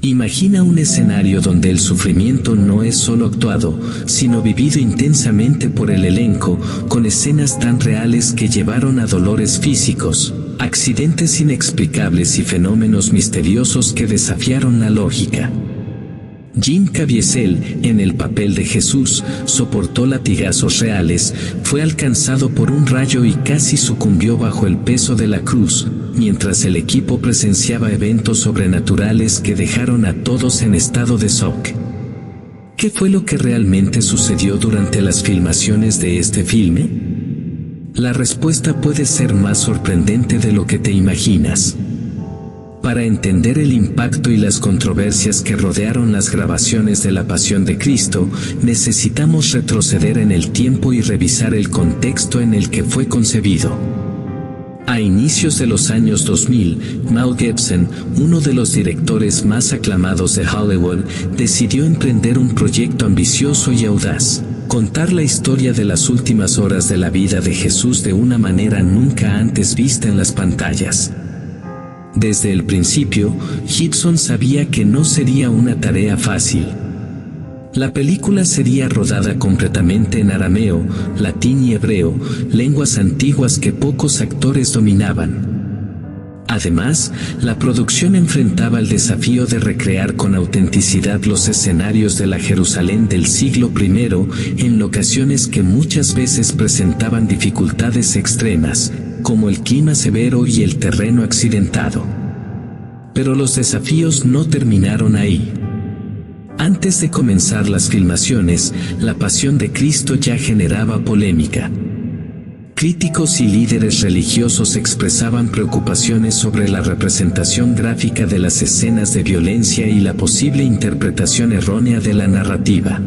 Imagina un escenario donde el sufrimiento no es solo actuado, sino vivido intensamente por el elenco, con escenas tan reales que llevaron a dolores físicos, accidentes inexplicables y fenómenos misteriosos que desafiaron la lógica. Jim Caviezel, en el papel de Jesús, soportó latigazos reales, fue alcanzado por un rayo y casi sucumbió bajo el peso de la cruz, mientras el equipo presenciaba eventos sobrenaturales que dejaron a todos en estado de shock. ¿Qué fue lo que realmente sucedió durante las filmaciones de este filme? La respuesta puede ser más sorprendente de lo que te imaginas. Para entender el impacto y las controversias que rodearon las grabaciones de la Pasión de Cristo, necesitamos retroceder en el tiempo y revisar el contexto en el que fue concebido. A inicios de los años 2000, Mel Gibson, uno de los directores más aclamados de Hollywood, decidió emprender un proyecto ambicioso y audaz: contar la historia de las últimas horas de la vida de Jesús de una manera nunca antes vista en las pantallas. Desde el principio, Gibson sabía que no sería una tarea fácil. La película sería rodada completamente en arameo, latín y hebreo, lenguas antiguas que pocos actores dominaban. Además, la producción enfrentaba el desafío de recrear con autenticidad los escenarios de la Jerusalén del siglo I, en locaciones que muchas veces presentaban dificultades extremas, como el clima severo y el terreno accidentado. Pero los desafíos no terminaron ahí. Antes de comenzar las filmaciones, la Pasión de Cristo ya generaba polémica. Críticos y líderes religiosos expresaban preocupaciones sobre la representación gráfica de las escenas de violencia y la posible interpretación errónea de la narrativa.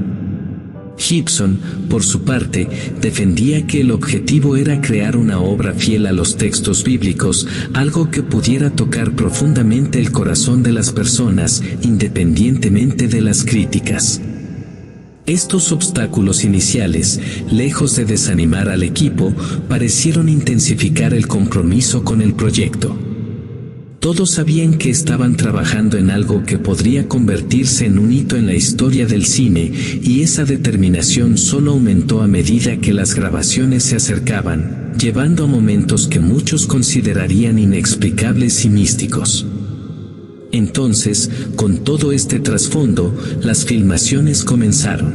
Gibson, por su parte, defendía que el objetivo era crear una obra fiel a los textos bíblicos, algo que pudiera tocar profundamente el corazón de las personas, independientemente de las críticas. Estos obstáculos iniciales, lejos de desanimar al equipo, parecieron intensificar el compromiso con el proyecto. Todos sabían que estaban trabajando en algo que podría convertirse en un hito en la historia del cine, y esa determinación solo aumentó a medida que las grabaciones se acercaban, llevando a momentos que muchos considerarían inexplicables y místicos. Entonces, con todo este trasfondo, las filmaciones comenzaron.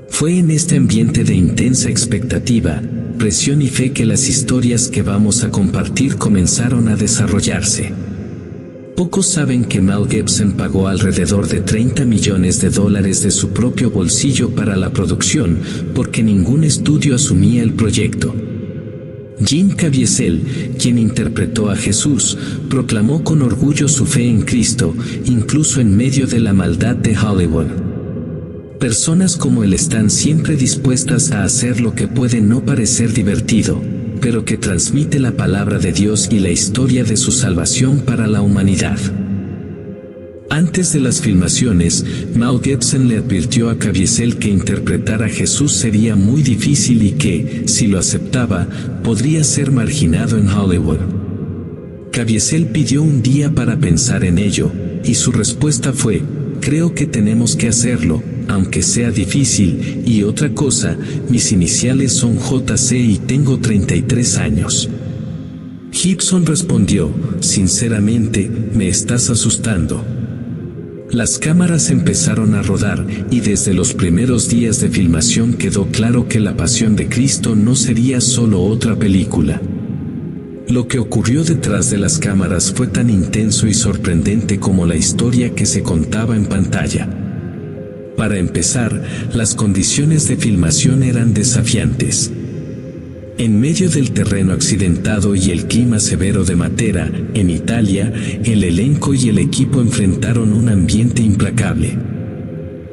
Fue en este ambiente de intensa expectativa, presión y fe que las historias que vamos a compartir comenzaron a desarrollarse. Pocos saben que Mel Gibson pagó alrededor de $30 millones de su propio bolsillo para la producción, porque ningún estudio asumía el proyecto. Jim Caviezel, quien interpretó a Jesús, proclamó con orgullo su fe en Cristo, incluso en medio de la maldad de Hollywood. Personas como él están siempre dispuestas a hacer lo que puede no parecer divertido, pero que transmite la palabra de Dios y la historia de su salvación para la humanidad. Antes de las filmaciones, Mel Gibson le advirtió a Caviezel que interpretar a Jesús sería muy difícil y que, si lo aceptaba, podría ser marginado en Hollywood. Caviezel pidió un día para pensar en ello, y su respuesta fue: creo que tenemos que hacerlo, aunque sea difícil, y otra cosa, mis iniciales son JC y tengo 33 años. Gibson respondió: sinceramente, me estás asustando. Las cámaras empezaron a rodar, y desde los primeros días de filmación quedó claro que La Pasión de Cristo no sería solo otra película. Lo que ocurrió detrás de las cámaras fue tan intenso y sorprendente como la historia que se contaba en pantalla. Para empezar, las condiciones de filmación eran desafiantes. En medio del terreno accidentado y el clima severo de Matera, en Italia, el elenco y el equipo enfrentaron un ambiente implacable.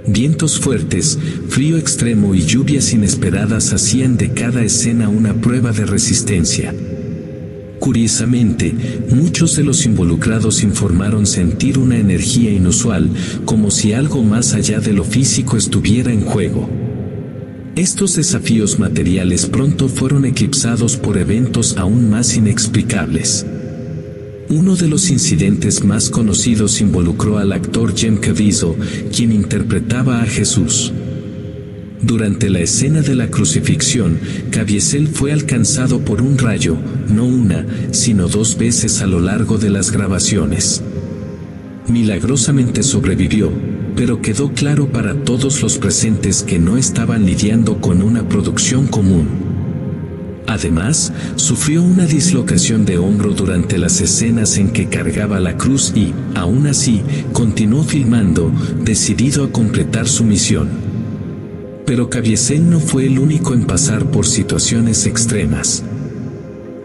Vientos fuertes, frío extremo y lluvias inesperadas hacían de cada escena una prueba de resistencia. Curiosamente, muchos de los involucrados informaron sentir una energía inusual, como si algo más allá de lo físico estuviera en juego. Estos desafíos materiales pronto fueron eclipsados por eventos aún más inexplicables. Uno de los incidentes más conocidos involucró al actor Jim Caviezel, quien interpretaba a Jesús. Durante la escena de la crucifixión, Caviezel fue alcanzado por un rayo, no una, sino 2 veces a lo largo de las grabaciones. Milagrosamente sobrevivió, pero quedó claro para todos los presentes que no estaban lidiando con una producción común. Además, sufrió una dislocación de hombro durante las escenas en que cargaba la cruz y, aún así, continuó filmando, decidido a completar su misión. Pero Caviezel no fue el único en pasar por situaciones extremas.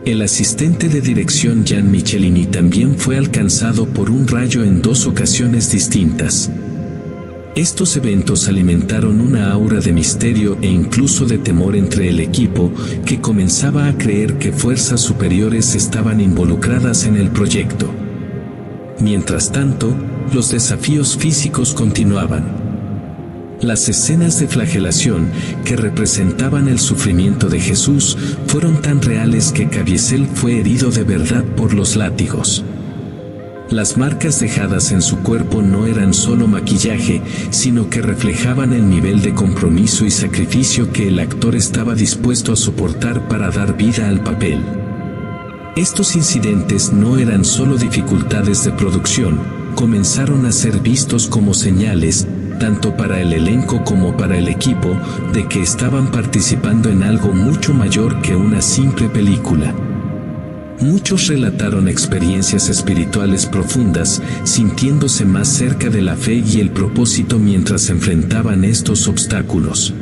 El asistente de dirección Jean Michelini también fue alcanzado por un rayo en 2 ocasiones distintas. Estos eventos alimentaron una aura de misterio e incluso de temor entre el equipo, que comenzaba a creer que fuerzas superiores estaban involucradas en el proyecto. Mientras tanto, los desafíos físicos continuaban. Las escenas de flagelación, que representaban el sufrimiento de Jesús, fueron tan reales que Caviezel fue herido de verdad por los látigos. Las marcas dejadas en su cuerpo no eran solo maquillaje, sino que reflejaban el nivel de compromiso y sacrificio que el actor estaba dispuesto a soportar para dar vida al papel. Estos incidentes no eran solo dificultades de producción, comenzaron a ser vistos como señales, tanto para el elenco como para el equipo, de que estaban participando en algo mucho mayor que una simple película. Muchos relataron experiencias espirituales profundas, sintiéndose más cerca de la fe y el propósito mientras enfrentaban estos obstáculos.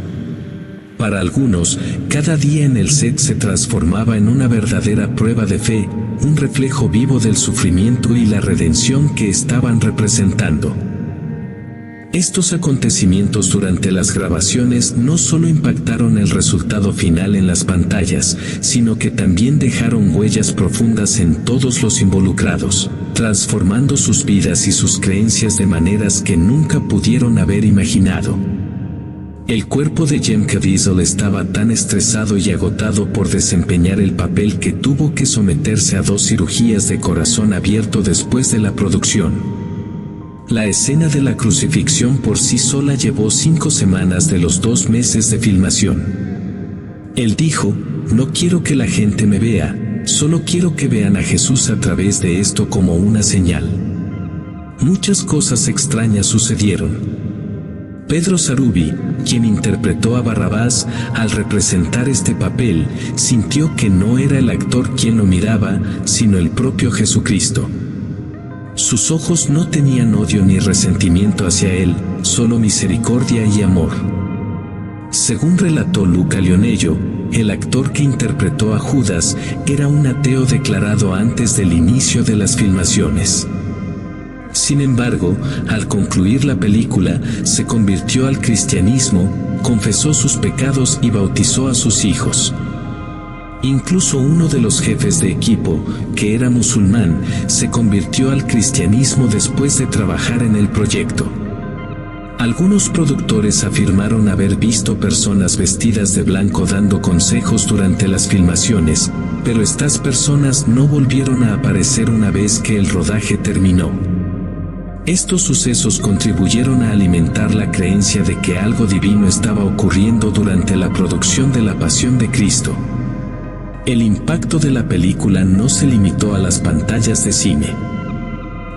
Para algunos, cada día en el set se transformaba en una verdadera prueba de fe, un reflejo vivo del sufrimiento y la redención que estaban representando. Estos acontecimientos durante las grabaciones no solo impactaron el resultado final en las pantallas, sino que también dejaron huellas profundas en todos los involucrados, transformando sus vidas y sus creencias de maneras que nunca pudieron haber imaginado. El cuerpo de Jim Caviezel estaba tan estresado y agotado por desempeñar el papel que tuvo que someterse a 2 cirugías de corazón abierto después de la producción. La escena de la crucifixión por sí sola llevó 5 semanas de los 2 meses de filmación. Él dijo: "No quiero que la gente me vea, solo quiero que vean a Jesús a través de esto como una señal". Muchas cosas extrañas sucedieron. Pedro Sarubi, quien interpretó a Barrabás, al representar este papel, sintió que no era el actor quien lo miraba, sino el propio Jesucristo. Sus ojos no tenían odio ni resentimiento hacia él, solo misericordia y amor. Según relató Luca Lionello, el actor que interpretó a Judas era un ateo declarado antes del inicio de las filmaciones. Sin embargo, al concluir la película, se convirtió al cristianismo, confesó sus pecados y bautizó a sus hijos. Incluso uno de los jefes de equipo, que era musulmán, se convirtió al cristianismo después de trabajar en el proyecto. Algunos productores afirmaron haber visto personas vestidas de blanco dando consejos durante las filmaciones, pero estas personas no volvieron a aparecer una vez que el rodaje terminó. Estos sucesos contribuyeron a alimentar la creencia de que algo divino estaba ocurriendo durante la producción de la Pasión de Cristo. El impacto de la película no se limitó a las pantallas de cine.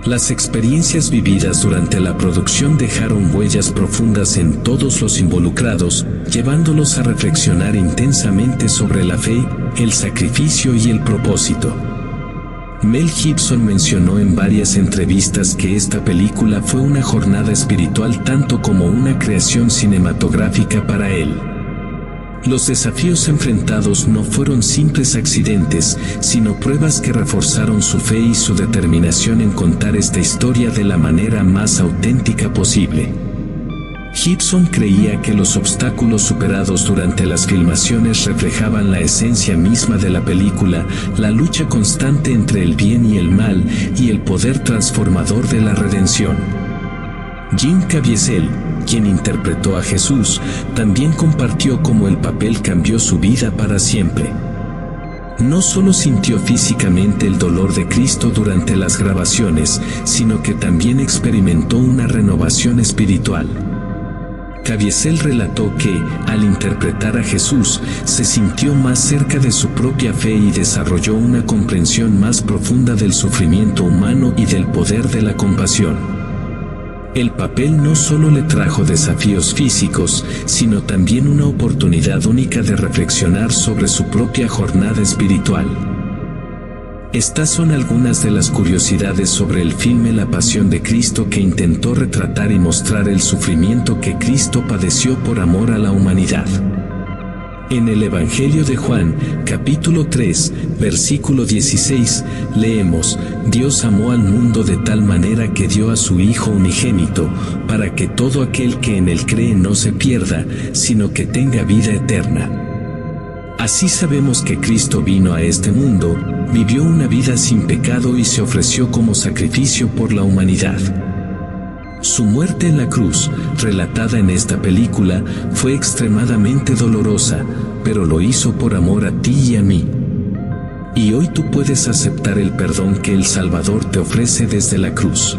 Las experiencias vividas durante la producción dejaron huellas profundas en todos los involucrados, llevándolos a reflexionar intensamente sobre la fe, el sacrificio y el propósito. Mel Gibson mencionó en varias entrevistas que esta película fue una jornada espiritual tanto como una creación cinematográfica para él. Los desafíos enfrentados no fueron simples accidentes, sino pruebas que reforzaron su fe y su determinación en contar esta historia de la manera más auténtica posible. Gibson creía que los obstáculos superados durante las filmaciones reflejaban la esencia misma de la película, la lucha constante entre el bien y el mal, y el poder transformador de la redención. Jim Caviezel, quien interpretó a Jesús, también compartió cómo el papel cambió su vida para siempre. No solo sintió físicamente el dolor de Cristo durante las grabaciones, sino que también experimentó una renovación espiritual. Caviezel relató que, al interpretar a Jesús, se sintió más cerca de su propia fe y desarrolló una comprensión más profunda del sufrimiento humano y del poder de la compasión. El papel no solo le trajo desafíos físicos, sino también una oportunidad única de reflexionar sobre su propia jornada espiritual. Estas son algunas de las curiosidades sobre el filme La Pasión de Cristo, que intentó retratar y mostrar el sufrimiento que Cristo padeció por amor a la humanidad. En el Evangelio de Juan, capítulo 3, versículo 16, leemos: Dios amó al mundo de tal manera que dio a su Hijo unigénito, para que todo aquel que en él cree no se pierda, sino que tenga vida eterna. Así sabemos que Cristo vino a este mundo, vivió una vida sin pecado y se ofreció como sacrificio por la humanidad. Su muerte en la cruz, relatada en esta película, fue extremadamente dolorosa, pero lo hizo por amor a ti y a mí. Y hoy tú puedes aceptar el perdón que el Salvador te ofrece desde la cruz.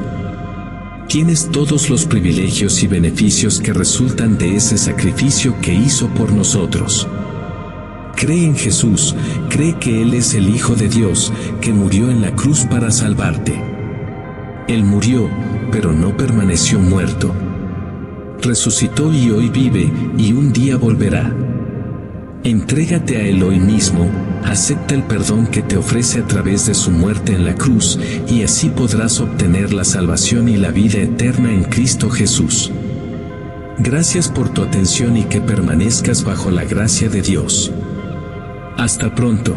Tienes todos los privilegios y beneficios que resultan de ese sacrificio que hizo por nosotros. Cree en Jesús, cree que Él es el Hijo de Dios, que murió en la cruz para salvarte. Él murió, pero no permaneció muerto. Resucitó y hoy vive, y un día volverá. Entrégate a Él hoy mismo, acepta el perdón que te ofrece a través de su muerte en la cruz, y así podrás obtener la salvación y la vida eterna en Cristo Jesús. Gracias por tu atención y que permanezcas bajo la gracia de Dios. Hasta pronto.